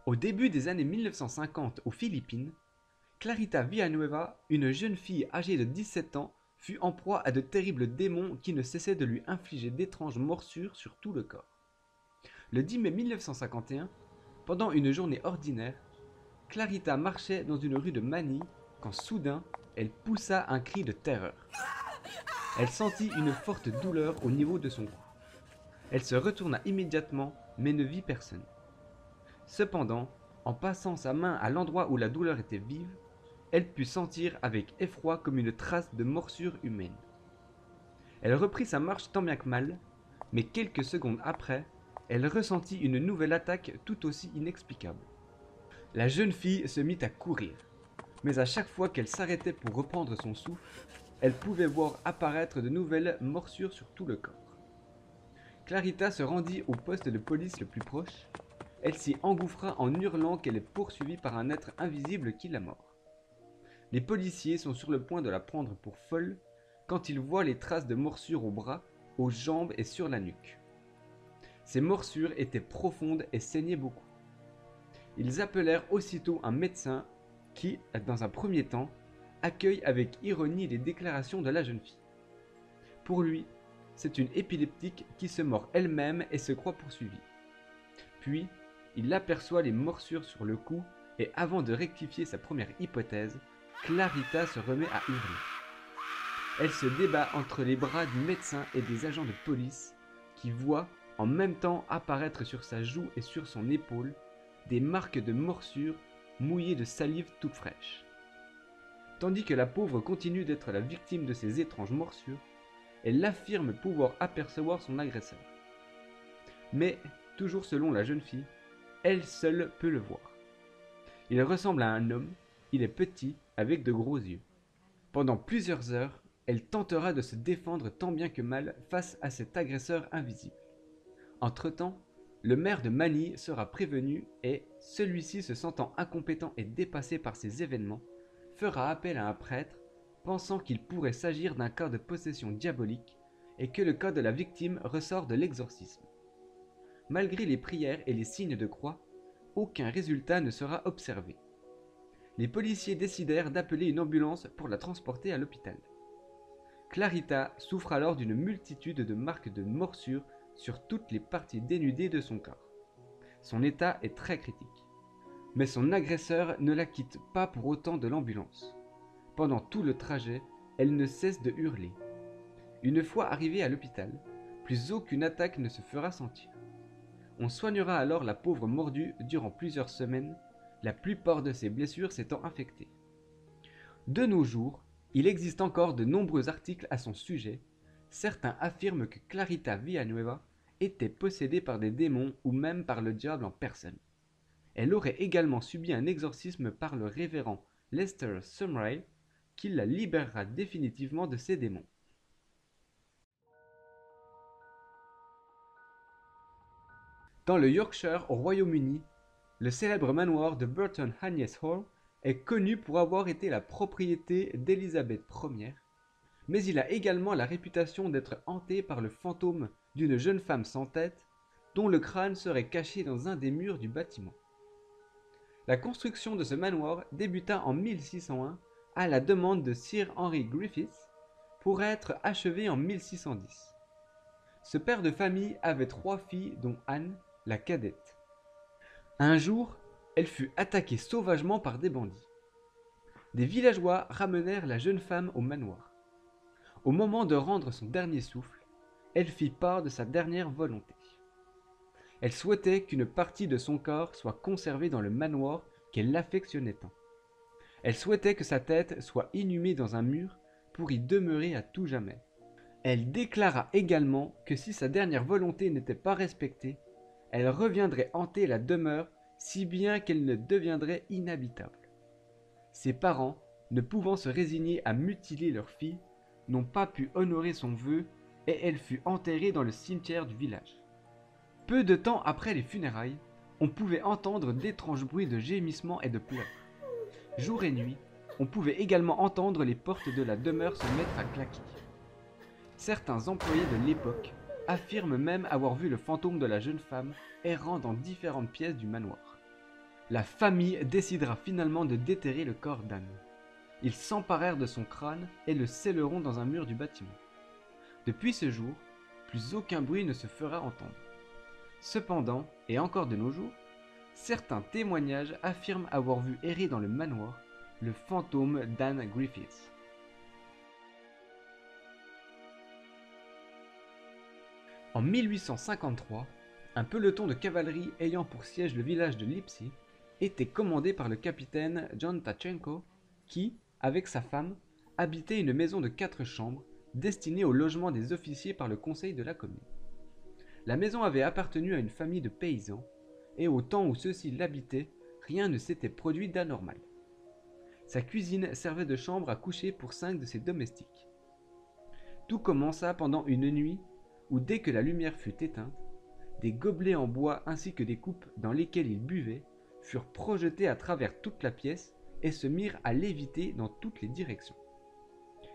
Au début des années 1950 aux Philippines, Clarita Villanueva, une jeune fille âgée de 17 ans, fut en proie à de terribles démons qui ne cessaient de lui infliger d'étranges morsures sur tout le corps. Le 10 mai 1951, pendant une journée ordinaire, Clarita marchait dans une rue de Manille quand soudain, elle poussa un cri de terreur. Elle sentit une forte douleur au niveau de son cou. Elle se retourna immédiatement mais ne vit personne. Cependant, en passant sa main à l'endroit où la douleur était vive, elle put sentir avec effroi comme une trace de morsure humaine. Elle reprit sa marche tant bien que mal, mais quelques secondes après, elle ressentit une nouvelle attaque tout aussi inexplicable. La jeune fille se mit à courir, mais à chaque fois qu'elle s'arrêtait pour reprendre son souffle, elle pouvait voir apparaître de nouvelles morsures sur tout le corps. Clarita se rendit au poste de police le plus proche. Elle s'y engouffra en hurlant qu'elle est poursuivie par un être invisible qui la mord. Les policiers sont sur le point de la prendre pour folle quand ils voient les traces de morsures aux bras, aux jambes et sur la nuque. Ces morsures étaient profondes et saignaient beaucoup. Ils appelèrent aussitôt un médecin qui, dans un premier temps, accueille avec ironie les déclarations de la jeune fille. Pour lui, c'est une épileptique qui se mord elle-même et se croit poursuivie. Puis, il aperçoit les morsures sur le cou et avant de rectifier sa première hypothèse, Clarita se remet à hurler. Elle se débat entre les bras du médecin et des agents de police qui voient en même temps apparaître sur sa joue et sur son épaule des marques de morsures mouillées de salive toute fraîche. Tandis que la pauvre continue d'être la victime de ces étranges morsures, elle affirme pouvoir apercevoir son agresseur. Mais, toujours selon la jeune fille, elle seule peut le voir. Il ressemble à un homme, il est petit, avec de gros yeux. Pendant plusieurs heures, elle tentera de se défendre tant bien que mal face à cet agresseur invisible. Entre-temps, le maire de Manille sera prévenu et, celui-ci se sentant incompétent et dépassé par ces événements, fera appel à un prêtre, pensant qu'il pourrait s'agir d'un cas de possession diabolique et que le cas de la victime ressort de l'exorcisme. Malgré les prières et les signes de croix, aucun résultat ne sera observé. Les policiers décidèrent d'appeler une ambulance pour la transporter à l'hôpital. Clarita souffre alors d'une multitude de marques de morsures sur toutes les parties dénudées de son corps. Son état est très critique. Mais son agresseur ne la quitte pas pour autant de l'ambulance. Pendant tout le trajet, elle ne cesse de hurler. Une fois arrivée à l'hôpital, plus aucune attaque ne se fera sentir. On soignera alors la pauvre mordue durant plusieurs semaines, la plupart de ses blessures s'étant infectées. De nos jours, il existe encore de nombreux articles à son sujet. Certains affirment que Clarita Villanueva était possédée par des démons ou même par le diable en personne. Elle aurait également subi un exorcisme par le révérend Lester Sumrall qui la libérera définitivement de ses démons. Dans le Yorkshire au Royaume-Uni, le célèbre manoir de Burton Hagnes Hall est connu pour avoir été la propriété d'Élisabeth Ier, mais il a également la réputation d'être hanté par le fantôme d'une jeune femme sans tête, dont le crâne serait caché dans un des murs du bâtiment. La construction de ce manoir débuta en 1601 à la demande de Sir Henry Griffiths pour être achevée en 1610. Ce père de famille avait 3 filles dont Anne, la cadette. Un jour, elle fut attaquée sauvagement par des bandits. Des villageois ramenèrent la jeune femme au manoir. Au moment de rendre son dernier souffle, elle fit part de sa dernière volonté. Elle souhaitait qu'une partie de son corps soit conservée dans le manoir qu'elle affectionnait tant. Elle souhaitait que sa tête soit inhumée dans un mur pour y demeurer à tout jamais. Elle déclara également que si sa dernière volonté n'était pas respectée, elle reviendrait hanter la demeure si bien qu'elle ne deviendrait inhabitable. Ses parents, ne pouvant se résigner à mutiler leur fille, n'ont pas pu honorer son vœu et elle fut enterrée dans le cimetière du village. Peu de temps après les funérailles, on pouvait entendre d'étranges bruits de gémissements et de pleurs. Jour et nuit, on pouvait également entendre les portes de la demeure se mettre à claquer. Certains employés de l'époque affirment même avoir vu le fantôme de la jeune femme errant dans différentes pièces du manoir. La famille décidera finalement de déterrer le corps d'Anne. Ils s'emparèrent de son crâne et le scelleront dans un mur du bâtiment. Depuis ce jour, plus aucun bruit ne se fera entendre. Cependant, et encore de nos jours, certains témoignages affirment avoir vu errer dans le manoir le fantôme d'Anne Griffiths. En 1853, un peloton de cavalerie ayant pour siège le village de Lipsy était commandé par le capitaine John Tachenko qui, avec sa femme, habitait une maison de 4 chambres destinée au logement des officiers par le conseil de la commune. La maison avait appartenu à une famille de paysans et au temps où ceux-ci l'habitaient, rien ne s'était produit d'anormal. Sa cuisine servait de chambre à coucher pour 5 de ses domestiques. Tout commença pendant une nuit où, dès que la lumière fut éteinte, des gobelets en bois ainsi que des coupes dans lesquelles ils buvaient furent projetés à travers toute la pièce et se mirent à léviter dans toutes les directions.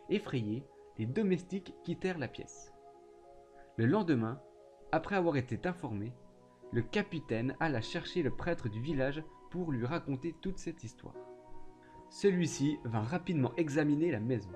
Effrayés, les domestiques quittèrent la pièce. Le lendemain, après avoir été informé, le capitaine alla chercher le prêtre du village pour lui raconter toute cette histoire. Celui-ci vint rapidement examiner la maison.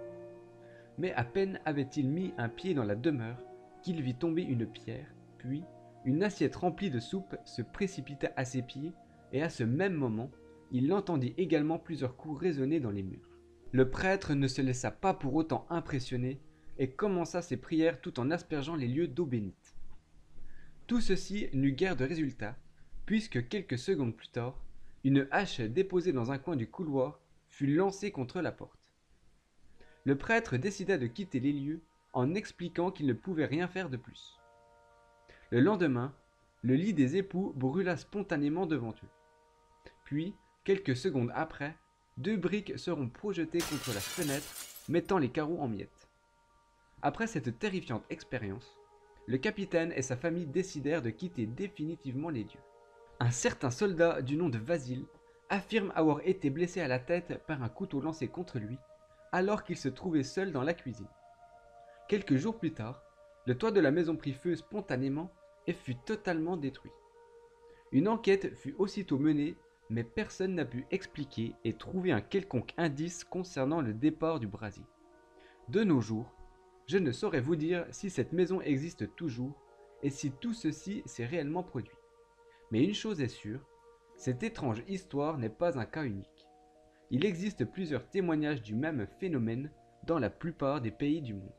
Mais à peine avait-il mis un pied dans la demeure qu'il vit tomber une pierre, puis une assiette remplie de soupe se précipita à ses pieds et à ce même moment, il entendit également plusieurs coups résonner dans les murs. Le prêtre ne se laissa pas pour autant impressionner et commença ses prières tout en aspergeant les lieux d'eau bénite. Tout ceci n'eut guère de résultat, puisque quelques secondes plus tard, une hache déposée dans un coin du couloir fut lancée contre la porte. Le prêtre décida de quitter les lieux en expliquant qu'il ne pouvait rien faire de plus. Le lendemain, le lit des époux brûla spontanément devant eux. Puis, quelques secondes après, 2 briques seront projetées contre la fenêtre, mettant les carreaux en miettes. Après cette terrifiante expérience, le capitaine et sa famille décidèrent de quitter définitivement les lieux. Un certain soldat du nom de Vasile affirme avoir été blessé à la tête par un couteau lancé contre lui, alors qu'il se trouvait seul dans la cuisine. Quelques jours plus tard, le toit de la maison prit feu spontanément et fut totalement détruit. Une enquête fut aussitôt menée, mais personne n'a pu expliquer et trouver un quelconque indice concernant le départ du brasier. De nos jours, je ne saurais vous dire si cette maison existe toujours et si tout ceci s'est réellement produit. Mais une chose est sûre, cette étrange histoire n'est pas un cas unique. Il existe plusieurs témoignages du même phénomène dans la plupart des pays du monde.